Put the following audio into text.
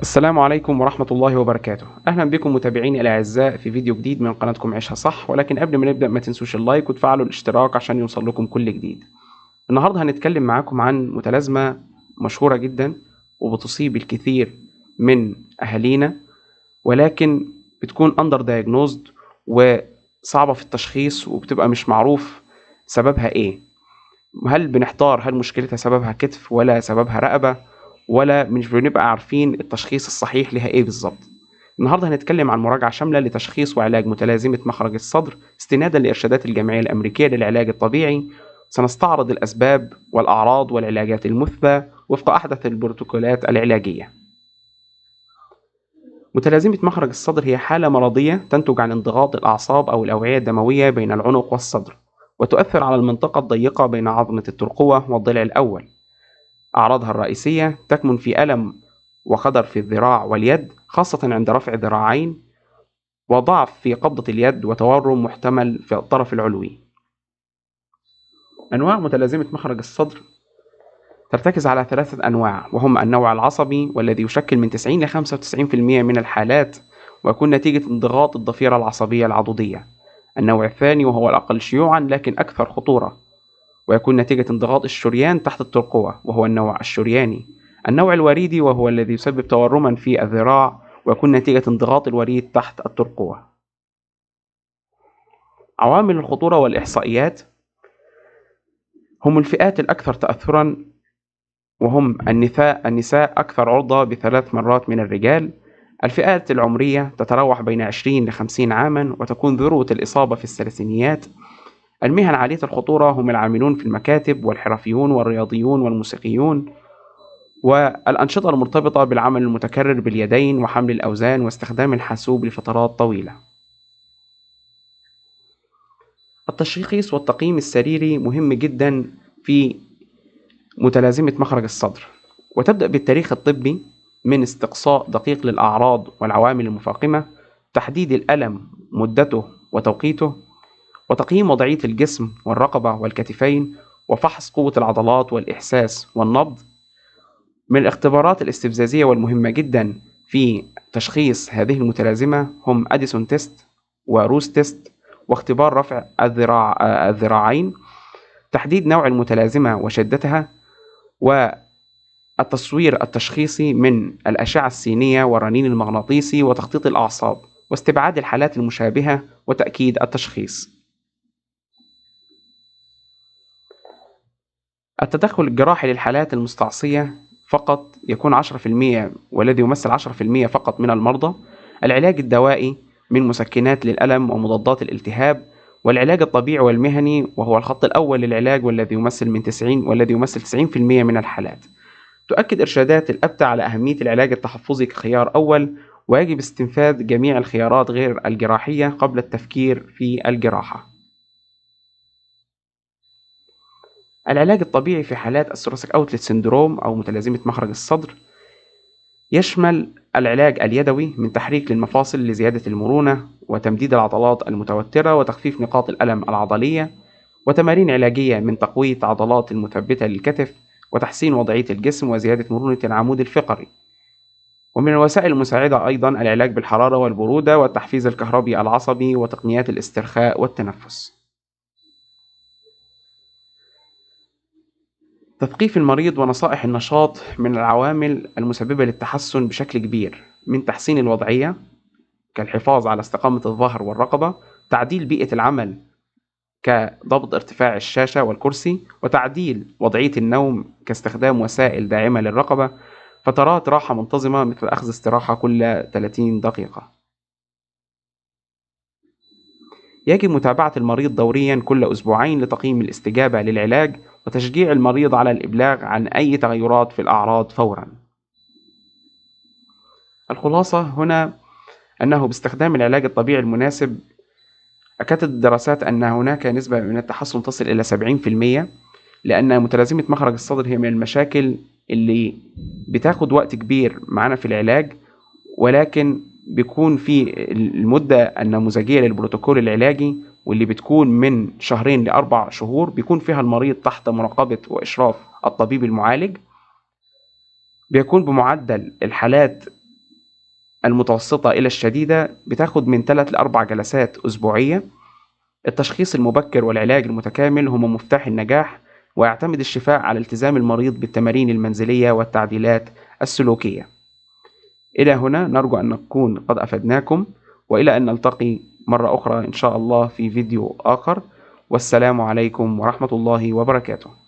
السلام عليكم ورحمة الله وبركاته. أهلا بكم متابعيني الأعزاء في فيديو جديد من قناتكم عيشها صح. ولكن قبل ما نبدأ ما تنسوش اللايك وتفعلوا الاشتراك عشان يوصل لكم كل جديد. النهاردة هنتكلم معاكم عن متلازمة مشهورة جدا وبتصيب الكثير من أهالينا، ولكن بتكون under diagnosed وصعبة في التشخيص وبتبقى مش معروف سببها إيه. هل بنحتار هل مشكلتها سببها كتف ولا سببها رقبة، ولا مش بنبقى عارفين التشخيص الصحيح لها ايه بالظبط. النهارده هنتكلم عن مراجعة شاملة لتشخيص وعلاج متلازمة مخرج الصدر استنادا لإرشادات الجمعية الأمريكية للعلاج الطبيعي. سنستعرض الأسباب والأعراض والعلاجات المثبى وفق أحدث البروتوكولات العلاجية. متلازمة مخرج الصدر هي حالة مرضية تنتج عن انضغاط الأعصاب أو الأوعية الدموية بين العنق والصدر، وتؤثر على المنطقة الضيقة بين عظمة الترقوة والضلع الأول. أعراضها الرئيسية تكمن في ألم وخدر في الذراع واليد خاصة عند رفع الذراعين، وضعف في قبضة اليد، وتورم محتمل في الطرف العلوي. أنواع متلازمة مخرج الصدر ترتكز على 3 أنواع، وهم النوع العصبي والذي يشكل من 90 ل 95% من الحالات، ويكون نتيجة انضغاط الضفيرة العصبية العضدية. النوع الثاني وهو الأقل شيوعا لكن أكثر خطورة، ويكون نتيجة انضغاط الشريان تحت الترقوة، وهو النوع الشرياني. النوع الوريدي وهو الذي يسبب تورما في الذراع، ويكون نتيجة انضغاط الوريد تحت الترقوة. عوامل الخطورة والإحصائيات: هم الفئات الأكثر تأثرا، وهم النساء أكثر عرضة ب3 مرات من الرجال. الفئات العمرية تتراوح بين 20 ل 50 عاما، وتكون ذروة الإصابة في الثلاثينيات. المهن عالية الخطورة هم العاملون في المكاتب والحرفيون والرياضيون والموسيقيون، والأنشطة المرتبطة بالعمل المتكرر باليدين وحمل الأوزان واستخدام الحاسوب لفترات طويلة. التشخيص والتقييم السريري مهم جدا في متلازمة مخرج الصدر، وتبدأ بالتاريخ الطبي من استقصاء دقيق للأعراض والعوامل المفاقمة، تحديد الألم، مدته وتوقيته، وتقييم وضعية الجسم والرقبة والكتفين، وفحص قوة العضلات والإحساس والنبض. من الاختبارات الاستفزازية والمهمة جدا في تشخيص هذه المتلازمة هم أديسون تيست وروس تيست واختبار رفع الذراعين، تحديد نوع المتلازمة وشدتها، والتصوير التشخيصي من الأشعة السينية والرنين المغناطيسي وتخطيط الأعصاب، واستبعاد الحالات المشابهة وتأكيد التشخيص. التدخل الجراحي للحالات المستعصية فقط يكون 10%، والذي يمثل 10% فقط من المرضى. العلاج الدوائي من مسكنات للألم ومضادات الالتهاب، والعلاج الطبيعي والمهني وهو الخط الأول للعلاج والذي يمثل 90% من الحالات. تؤكد إرشادات الأبتة على أهمية العلاج التحفظي كخيار أول، ويجب استنفاذ جميع الخيارات غير الجراحية قبل التفكير في الجراحة. العلاج الطبيعي في حالات الثوراسيك أوتلت سيندروم أو متلازمة مخرج الصدر يشمل العلاج اليدوي من تحريك للمفاصل لزيادة المرونة وتمديد العضلات المتوترة وتخفيف نقاط الألم العضلية، وتمارين علاجية من تقوية عضلات المثبتة للكتف وتحسين وضعية الجسم وزيادة مرونة العمود الفقري. ومن الوسائل المساعدة أيضا العلاج بالحرارة والبرودة والتحفيز الكهربي العصبي وتقنيات الاسترخاء والتنفس. تثقيف المريض ونصائح النشاط من العوامل المسببة للتحسن بشكل كبير، من تحسين الوضعية كالحفاظ على استقامة الظهر والرقبة، تعديل بيئة العمل كضبط ارتفاع الشاشة والكرسي، وتعديل وضعية النوم كاستخدام وسائل داعمة للرقبة، فترات راحة منتظمة مثل أخذ استراحة كل 30 دقيقة. يجب متابعة المريض دوريا كل أسبوعين لتقييم الاستجابة للعلاج وتشجيع المريض على الإبلاغ عن أي تغيرات في الأعراض فورا. الخلاصة هنا أنه باستخدام العلاج الطبيعي المناسب، أكدت الدراسات أن هناك نسبة من التحسن تصل إلى 70%، لأن متلازمة مخرج الصدر هي من المشاكل اللي بتاخد وقت كبير معنا في العلاج، ولكن بيكون في المدة النموذجية للبروتوكول العلاجي واللي بتكون من 2 ل4 شهور، بيكون فيها المريض تحت مراقبة وإشراف الطبيب المعالج. بيكون بمعدل الحالات المتوسطة إلى الشديدة بتاخد من 3 ل4 جلسات أسبوعية. التشخيص المبكر والعلاج المتكامل هما مفتاح النجاح، ويعتمد الشفاء على التزام المريض بالتمارين المنزلية والتعديلات السلوكية. إلى هنا نرجو أن نكون قد أفدناكم، وإلى أن نلتقي مرة أخرى إن شاء الله في فيديو آخر، والسلام عليكم ورحمة الله وبركاته.